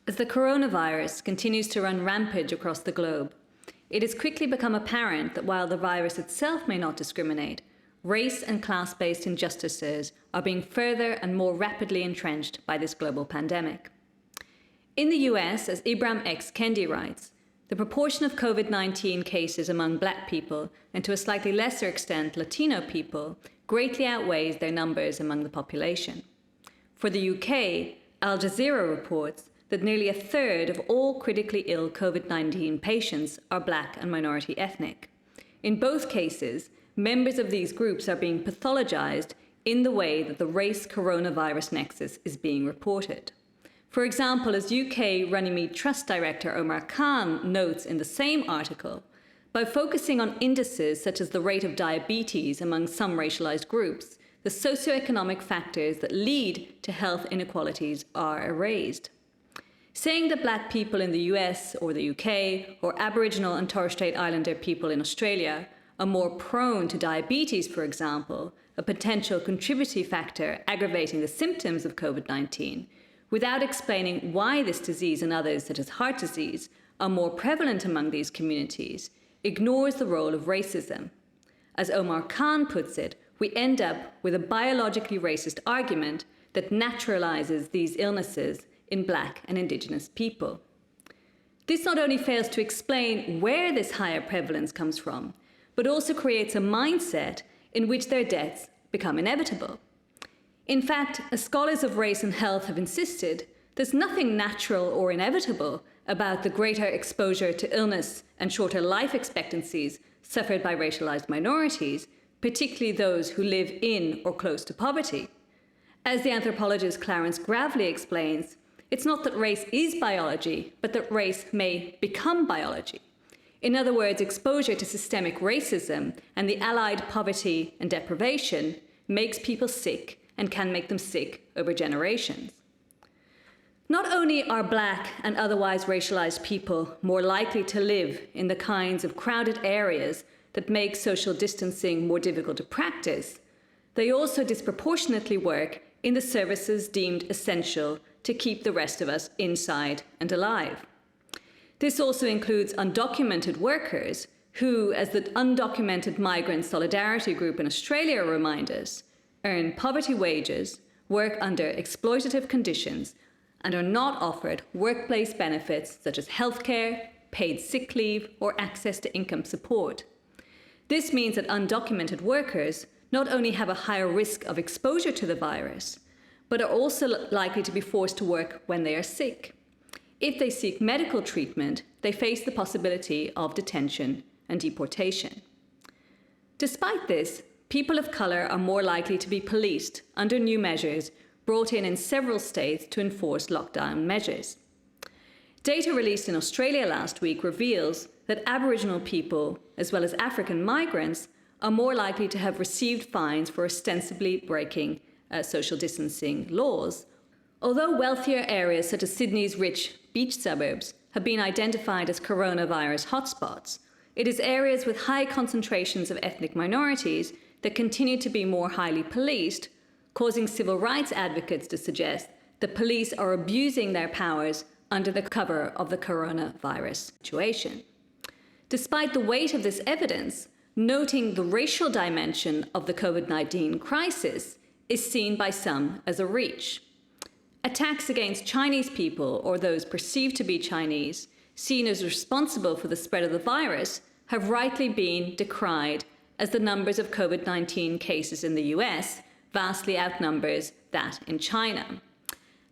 As the coronavirus continues to run rampage across the globe, it has quickly become apparent that while the virus itself may not discriminate, race and class-based injustices are being further and more rapidly entrenched by this global pandemic. In the US, as Ibram X. Kendi writes, the proportion of COVID-19 cases among Black people, and to a slightly lesser extent Latino people, greatly outweighs their numbers among the population. For the UK, Al Jazeera reports that nearly a third of all critically ill COVID-19 patients are Black and minority ethnic. In both cases, members of these groups are being pathologized in the way that the race coronavirus nexus is being reported. For example, as UK Runnymede Trust Director Omar Khan notes in the same article, by focusing on indices such as the rate of diabetes among some racialized groups, the socioeconomic factors that lead to health inequalities are erased. Saying that Black people in the US or the UK or Aboriginal and Torres Strait Islander people in Australia are more prone to diabetes, for example, a potential contributory factor aggravating the symptoms of COVID-19, without explaining why this disease and others, such as heart disease, are more prevalent among these communities, ignores the role of racism. As Omar Khan puts it, we end up with a biologically racist argument that naturalizes these illnesses in Black and Indigenous people. This not only fails to explain where this higher prevalence comes from, but also creates a mindset in which their deaths become inevitable. In fact, as scholars of race and health have insisted, there's nothing natural or inevitable about the greater exposure to illness and shorter life expectancies suffered by racialized minorities, particularly those who live in or close to poverty. As the anthropologist Clarence Gravely explains, it's not that race is biology, but that race may become biology. In other words, exposure to systemic racism and the allied poverty and deprivation makes people sick and can make them sick over generations. Not only are Black and otherwise racialized people more likely to live in the kinds of crowded areas that make social distancing more difficult to practice, they also disproportionately work in the services deemed essential to keep the rest of us inside and alive. This also includes undocumented workers who, as the Undocumented Migrant Solidarity Group in Australia remind us, earn poverty wages, work under exploitative conditions, and are not offered workplace benefits such as healthcare, paid sick leave, or access to income support. This means that undocumented workers not only have a higher risk of exposure to the virus, but are also likely to be forced to work when they are sick. If they seek medical treatment, they face the possibility of detention and deportation. Despite this, people of color are more likely to be policed under new measures brought in several states to enforce lockdown measures. Data released in Australia last week reveals that Aboriginal people, as well as African migrants, are more likely to have received fines for ostensibly breaking social distancing laws. Although wealthier areas such as Sydney's rich beach suburbs have been identified as coronavirus hotspots, it is areas with high concentrations of ethnic minorities that continue to be more highly policed, causing civil rights advocates to suggest that police are abusing their powers under the cover of the coronavirus situation. Despite the weight of this evidence, noting the racial dimension of the COVID-19 crisis is seen by some as a reach. Attacks against Chinese people or those perceived to be Chinese, seen as responsible for the spread of the virus, have rightly been decried as the numbers of COVID-19 cases in the US vastly outnumbers that in China.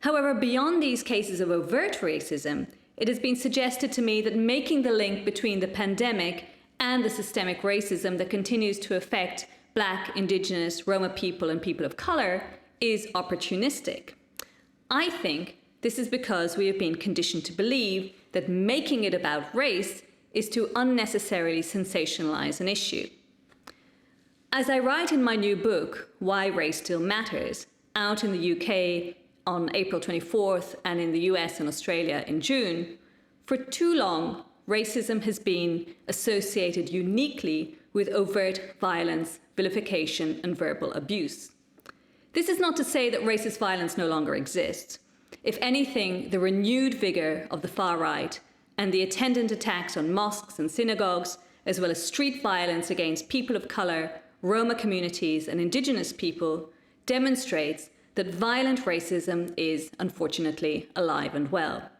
However, beyond these cases of overt racism, it has been suggested to me that making the link between the pandemic and the systemic racism that continues to affect Black, Indigenous, Roma people and people of color is opportunistic. I think this is because we have been conditioned to believe that making it about race is to unnecessarily sensationalize an issue. As I write in my new book, Why Race Still Matters, out in the UK on April 24th and in the US and Australia in June, for too long, racism has been associated uniquely with overt violence, vilification, and verbal abuse. This is not to say that racist violence no longer exists. If anything, the renewed vigour of the far right and the attendant attacks on mosques and synagogues, as well as street violence against people of colour, Roma communities and Indigenous people, demonstrates that violent racism is, unfortunately, alive and well.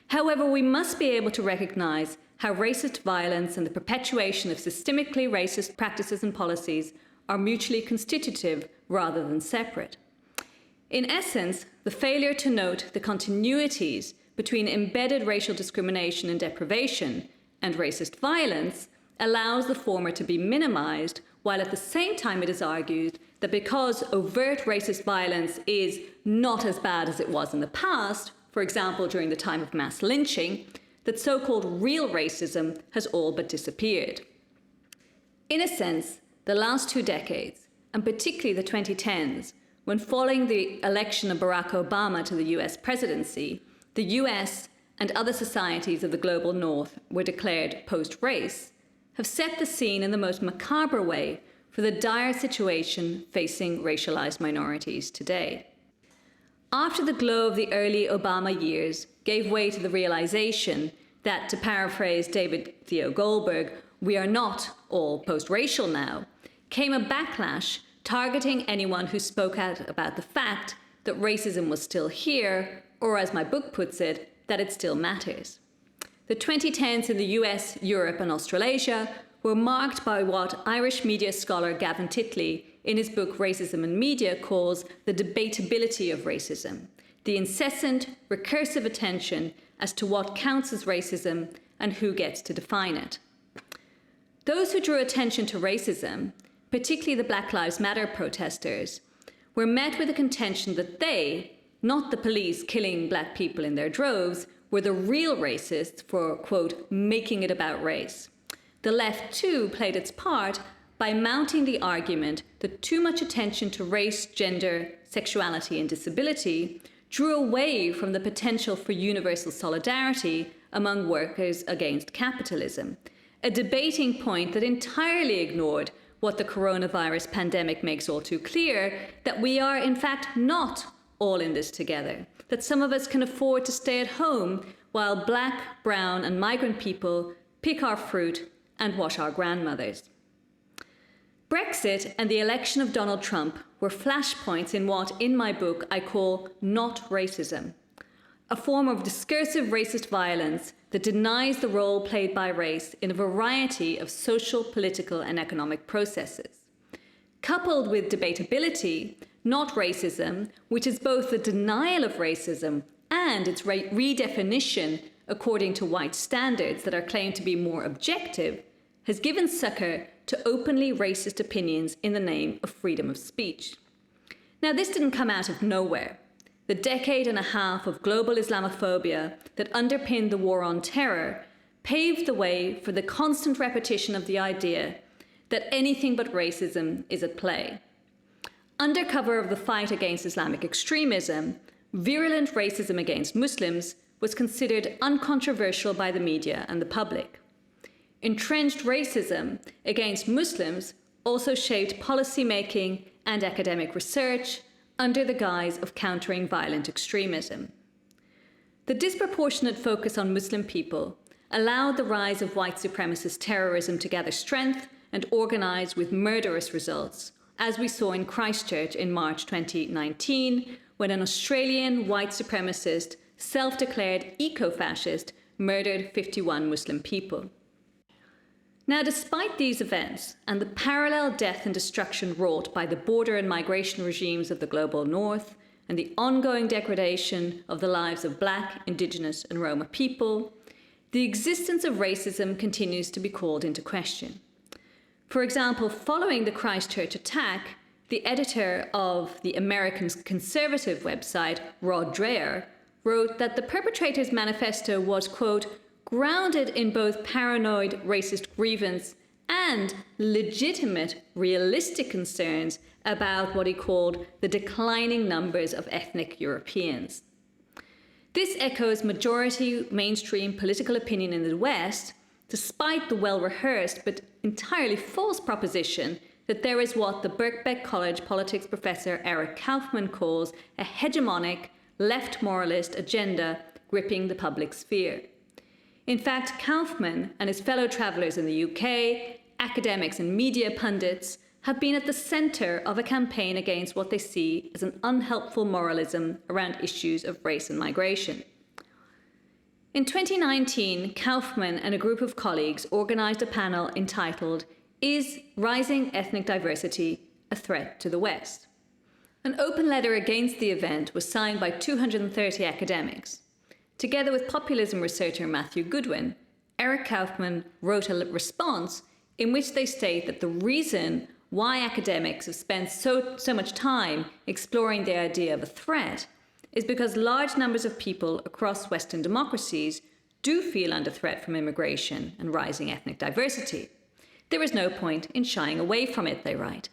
However, we must be able to recognise how racist violence and the perpetuation of systemically racist practices and policies are mutually constitutive rather than separate. In essence, the failure to note the continuities between embedded racial discrimination and deprivation and racist violence allows the former to be minimised, while at the same time it is argued that because overt racist violence is not as bad as it was in the past, for example during the time of mass lynching, that so-called real racism has all but disappeared. In a sense, the last 2 decades, and particularly the 2010s, when following the election of Barack Obama to the US presidency, the US and other societies of the global north were declared post-race, have set the scene in the most macabre way for the dire situation facing racialized minorities today. After the glow of the early Obama years gave way to the realization that, to paraphrase David Theo Goldberg, we are not all post-racial now, came a backlash targeting anyone who spoke out about the fact that racism was still here, or as my book puts it, that it still matters. The 2010s in the US, Europe and Australasia were marked by what Irish media scholar Gavin Titley in his book Racism and Media calls the debatability of racism, the incessant, recursive attention as to what counts as racism and who gets to define it. Those who drew attention to racism, particularly the Black Lives Matter protesters, were met with the contention that they, not the police killing black people in their droves, were the real racists for, quote, making it about race. The left, too, played its part by mounting the argument that too much attention to race, gender, sexuality and disability drew away from the potential for universal solidarity among workers against capitalism, a debating point that entirely ignored what the coronavirus pandemic makes all too clear, that we are in fact not all in this together, that some of us can afford to stay at home while black, brown and migrant people pick our fruit and wash our grandmothers. Brexit and the election of Donald Trump were flashpoints in what, in my book, I call not racism, a form of discursive racist violence that denies the role played by race in a variety of social, political and economic processes. Coupled with debatability, not racism, which is both the denial of racism and its redefinition according to white standards that are claimed to be more objective, has given succor to openly racist opinions in the name of freedom of speech. Now, this didn't come out of nowhere. The decade and a half of global Islamophobia that underpinned the war on terror paved the way for the constant repetition of the idea that anything but racism is at play. Under cover of the fight against Islamic extremism, virulent racism against Muslims was considered uncontroversial by the media and the public. Entrenched racism against Muslims also shaped policy-making and academic research under the guise of countering violent extremism. The disproportionate focus on Muslim people allowed the rise of white supremacist terrorism to gather strength and organise with murderous results, as we saw in Christchurch in March 2019, when an Australian white supremacist, self-declared eco-fascist, murdered 51 Muslim people. Now, despite these events and the parallel death and destruction wrought by the border and migration regimes of the global north and the ongoing degradation of the lives of Black, Indigenous and Roma people, the existence of racism continues to be called into question. For example, following the Christchurch attack, the editor of the American conservative website, Rod Dreher, wrote that the perpetrator's manifesto was, quote, grounded in both paranoid racist grievance and legitimate, realistic concerns about what he called the declining numbers of ethnic Europeans. This echoes majority mainstream political opinion in the West, despite the well-rehearsed but entirely false proposition that there is what the Birkbeck College politics professor Eric Kaufman calls a hegemonic, left moralist agenda gripping the public sphere. In fact, Kaufman and his fellow travellers in the UK, academics and media pundits, have been at the centre of a campaign against what they see as an unhelpful moralism around issues of race and migration. In 2019, Kaufman and a group of colleagues organised a panel entitled "Is Rising Ethnic Diversity a Threat to the West?" An open letter against the event was signed by 230 academics. Together with populism researcher Matthew Goodwin, Eric Kaufman wrote a response in which they state that the reason why academics have spent so much time exploring the idea of a threat is because large numbers of people across Western democracies do feel under threat from immigration and rising ethnic diversity. There is no point in shying away from it, they write.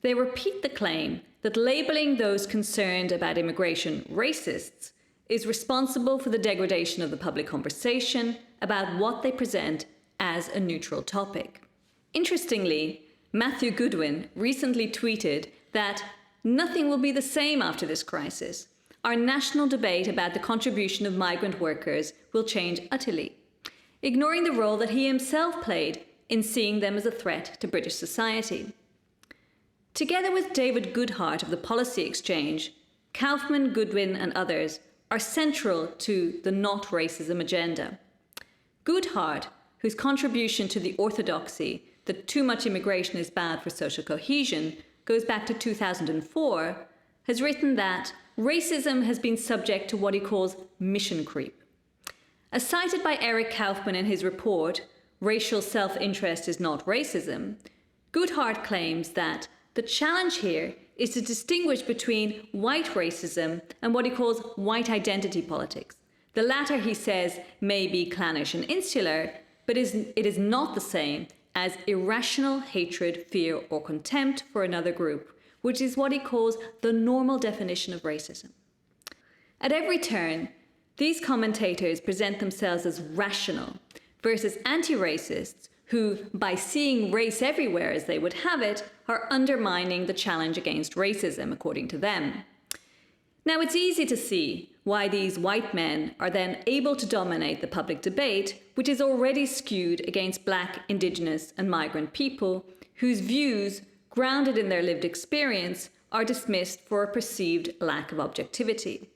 They repeat the claim that labelling those concerned about immigration racists is responsible for the degradation of the public conversation about what they present as a neutral topic. Interestingly, Matthew Goodwin recently tweeted that nothing will be the same after this crisis. Our national debate about the contribution of migrant workers will change utterly, ignoring the role that he himself played in seeing them as a threat to British society. Together with David Goodhart of the Policy Exchange, Kaufman, Goodwin and others are central to the Not Racism agenda. Goodhart, whose contribution to the orthodoxy that too much immigration is bad for social cohesion goes back to 2004, has written that racism has been subject to what he calls mission creep. As cited by Eric Kaufman in his report, Racial Self-Interest is Not Racism, Goodhart claims that the challenge here is to distinguish between white racism and what he calls white identity politics. The latter, he says, may be clannish and insular, but it is not the same as irrational hatred, fear, or contempt for another group, which is what he calls the normal definition of racism. At every turn, these commentators present themselves as rational versus anti-racists who, by seeing race everywhere as they would have it, are undermining the challenge against racism, according to them. Now, it's easy to see why these white men are then able to dominate the public debate, which is already skewed against Black, Indigenous and migrant people, whose views, grounded in their lived experience, are dismissed for a perceived lack of objectivity.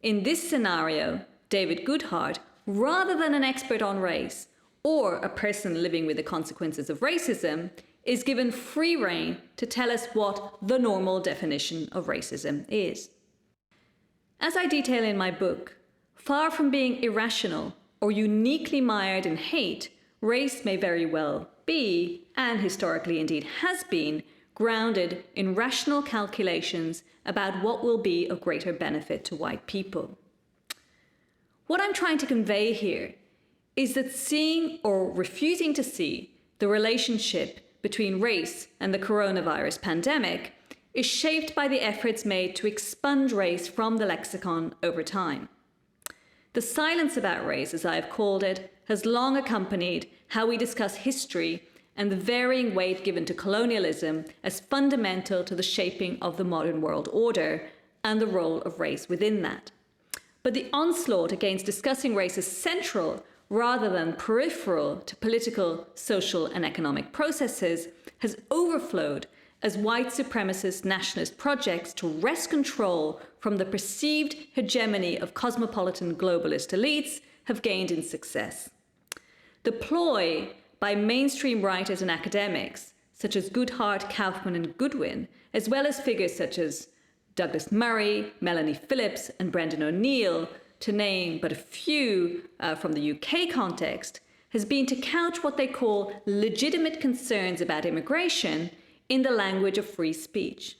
In this scenario, David Goodhart, rather than an expert on race or a person living with the consequences of racism, is given free rein to tell us what the normal definition of racism is. As I detail in my book, far from being irrational or uniquely mired in hate, race may very well be, and historically indeed has been, grounded in rational calculations about what will be of greater benefit to white people. What I'm trying to convey here is that seeing or refusing to see the relationship between race and the coronavirus pandemic is shaped by the efforts made to expunge race from the lexicon over time. The silence about race, as I have called it, has long accompanied how we discuss history and the varying weight given to colonialism as fundamental to the shaping of the modern world order and the role of race within that. But the onslaught against discussing race as central rather than peripheral to political, social and economic processes has overflowed as white supremacist nationalist projects to wrest control from the perceived hegemony of cosmopolitan globalist elites have gained in success. The ploy by mainstream writers and academics, such as Goodhart, Kaufman and Goodwin, as well as figures such as Douglas Murray, Melanie Phillips and Brendan O'Neill, to name but a few from the UK context, has been to couch what they call legitimate concerns about immigration in the language of free speech.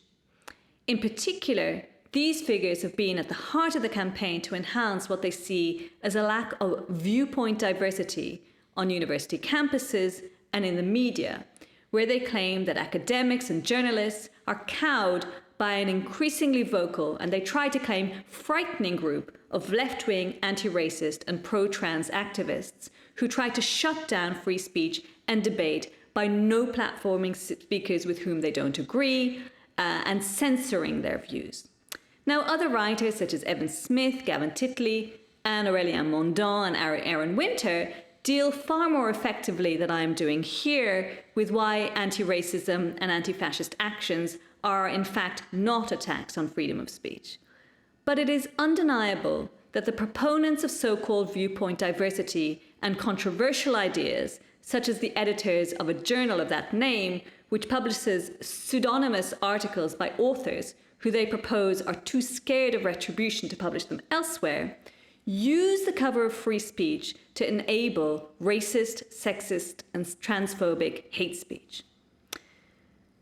In particular, these figures have been at the heart of the campaign to enhance what they see as a lack of viewpoint diversity on university campuses and in the media, where they claim that academics and journalists are cowed by an increasingly vocal, and they try to claim frightening group of left-wing, anti-racist and pro-trans activists who try to shut down free speech and debate by no platforming speakers with whom they don't agree and censoring their views. Now, other writers such as Evan Smith, Gavin Titley, Anne-Aurélien Mondon and Aaron Winter deal far more effectively than I am doing here with why anti-racism and anti-fascist actions are in fact not attacks on freedom of speech. But it is undeniable that the proponents of so-called viewpoint diversity and controversial ideas, such as the editors of a journal of that name, which publishes pseudonymous articles by authors who they propose are too scared of retribution to publish them elsewhere, use the cover of free speech to enable racist, sexist, and transphobic hate speech.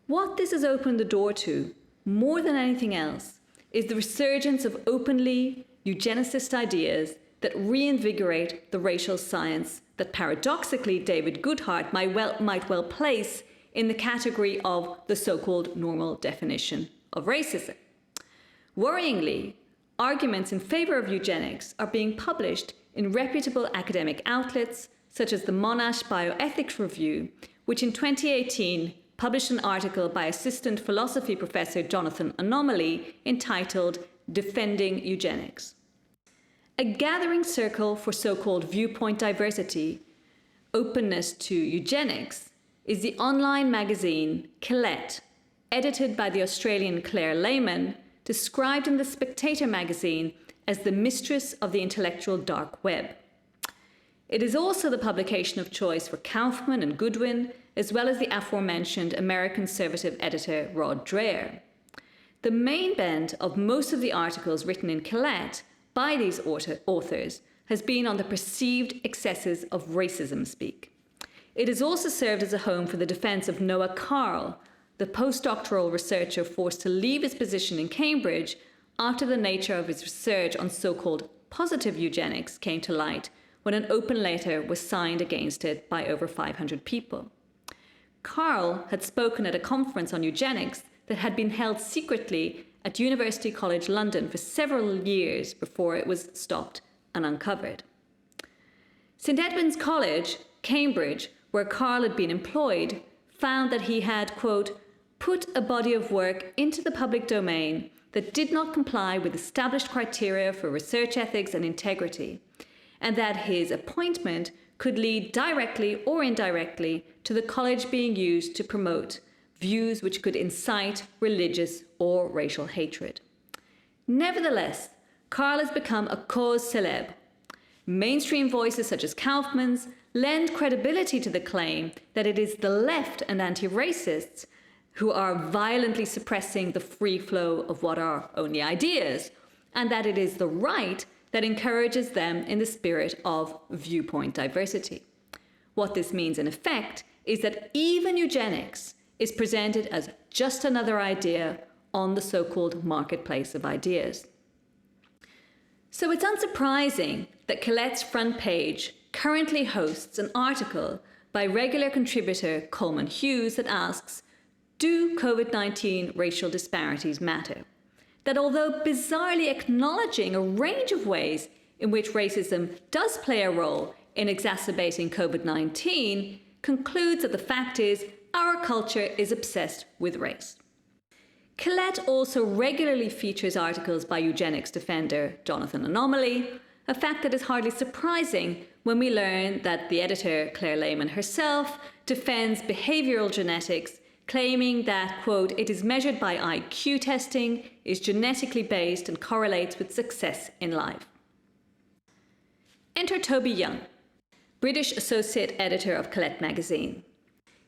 What this has opened the door to, more than anything else, is the resurgence of openly eugenicist ideas that reinvigorate the racial science that paradoxically David Goodhart might well place in the category of the so-called normal definition of racism. Worryingly, arguments in favor of eugenics are being published in reputable academic outlets such as the Monash Bioethics Review, which in 2018 published an article by assistant philosophy professor Jonathan Anomaly entitled Defending Eugenics. A gathering circle for so-called viewpoint diversity, openness to eugenics, is the online magazine Colette, edited by the Australian Claire Lehman, described in The Spectator magazine as the mistress of the intellectual dark web. It is also the publication of choice for Kaufman and Goodwin, as well as the aforementioned American conservative editor Rod Dreher. The main bent of most of the articles written in Colette by these authors has been on the perceived excesses of racism speak. It has also served as a home for the defense of Noah Carl, the postdoctoral researcher forced to leave his position in Cambridge after the nature of his research on so-called positive eugenics came to light when an open letter was signed against it by over 500 people. Carl had spoken at a conference on eugenics that had been held secretly at University College London for several years before it was stopped and uncovered. St Edmund's College, Cambridge, where Carl had been employed, found that he had, quote, put a body of work into the public domain that did not comply with established criteria for research ethics and integrity, and that his appointment could lead directly or indirectly to the college being used to promote views which could incite religious or racial hatred. Nevertheless, Carl has become a cause célèbre. Mainstream voices such as Kaufman's lend credibility to the claim that it is the left and anti-racists who are violently suppressing the free flow of what are only ideas, and that it is the right that encourages them in the spirit of viewpoint diversity. What this means, in effect, is that even eugenics is presented as just another idea on the so-called marketplace of ideas. So it's unsurprising that Colette's front page currently hosts an article by regular contributor Coleman Hughes that asks, do COVID-19 racial disparities matter? That although bizarrely acknowledging a range of ways in which racism does play a role in exacerbating COVID-19, concludes that the fact is our culture is obsessed with race. Colette also regularly features articles by eugenics defender Jonathan Anomaly, a fact that is hardly surprising when we learn that the editor, Claire Lehman herself, defends behavioral genetics, claiming that, quote, it is measured by IQ testing, is genetically based and correlates with success in life. Enter Toby Young, British associate editor of Colette magazine.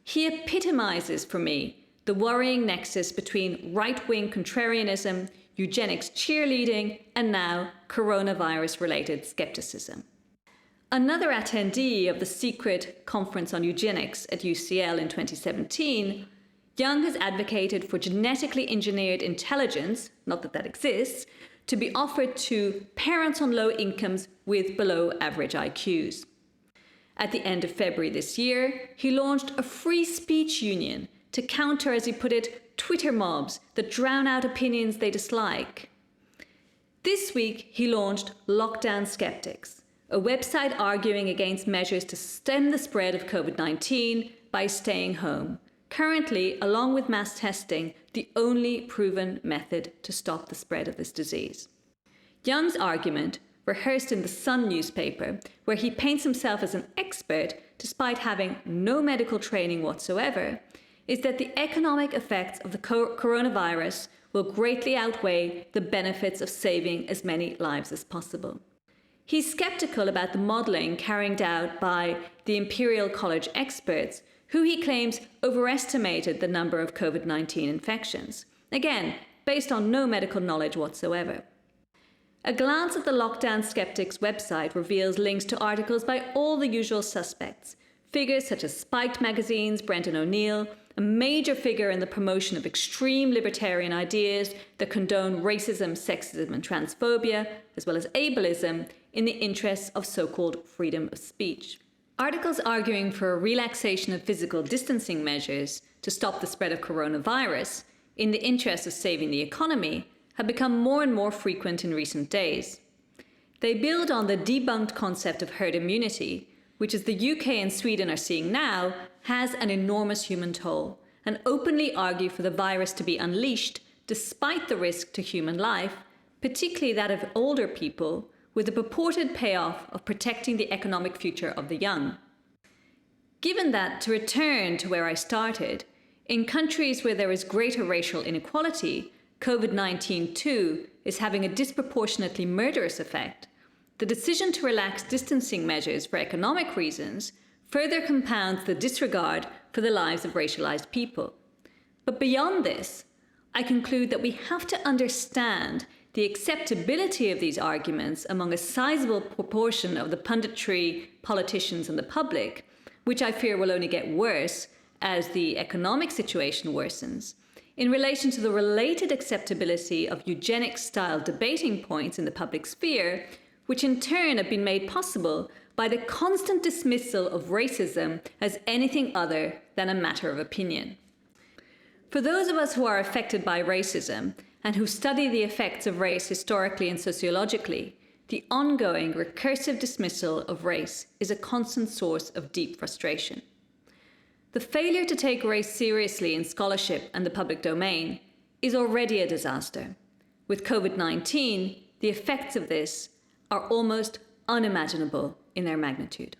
He epitomizes for me the worrying nexus between right-wing contrarianism, eugenics cheerleading, and now coronavirus-related skepticism. Another attendee of the secret conference on eugenics at UCL in 2017, Young has advocated for genetically engineered intelligence, not that that exists, to be offered to parents on low incomes with below average IQs. At the end of February this year, he launched a free speech union to counter, as he put it, Twitter mobs that drown out opinions they dislike. This week, he launched Lockdown Skeptics, a website arguing against measures to stem the spread of COVID-19 by staying home, currently, along with mass testing, the only proven method to stop the spread of this disease. Young's argument, rehearsed in the Sun newspaper, where he paints himself as an expert despite having no medical training whatsoever, is that the economic effects of the coronavirus will greatly outweigh the benefits of saving as many lives as possible. He's skeptical about the modelling carried out by the Imperial College experts, who he claims overestimated the number of COVID-19 infections, again, based on no medical knowledge whatsoever. A glance at the Lockdown Skeptics website reveals links to articles by all the usual suspects, figures such as Spiked Magazine's Brendan O'Neill, a major figure in the promotion of extreme libertarian ideas that condone racism, sexism and transphobia, as well as ableism, in the interests of so-called freedom of speech. Articles arguing for a relaxation of physical distancing measures to stop the spread of coronavirus, in the interest of saving the economy, have become more and more frequent in recent days. They build on the debunked concept of herd immunity, which, as the UK and Sweden are seeing now, has an enormous human toll, and openly argue for the virus to be unleashed despite the risk to human life, particularly that of older people, with the purported payoff of protecting the economic future of the young. Given that, to return to where I started, in countries where there is greater racial inequality, COVID-19 too is having a disproportionately murderous effect, the decision to relax distancing measures for economic reasons further compounds the disregard for the lives of racialized people. But beyond this, I conclude that we have to understand the acceptability of these arguments among a sizable proportion of the punditry, politicians and the public, which I fear will only get worse as the economic situation worsens, in relation to the related acceptability of eugenics-style debating points in the public sphere, which in turn have been made possible by the constant dismissal of racism as anything other than a matter of opinion. For those of us who are affected by racism and who study the effects of race historically and sociologically, the ongoing recursive dismissal of race is a constant source of deep frustration. The failure to take race seriously in scholarship and the public domain is already a disaster. With COVID-19, the effects of this are almost unimaginable in their magnitude.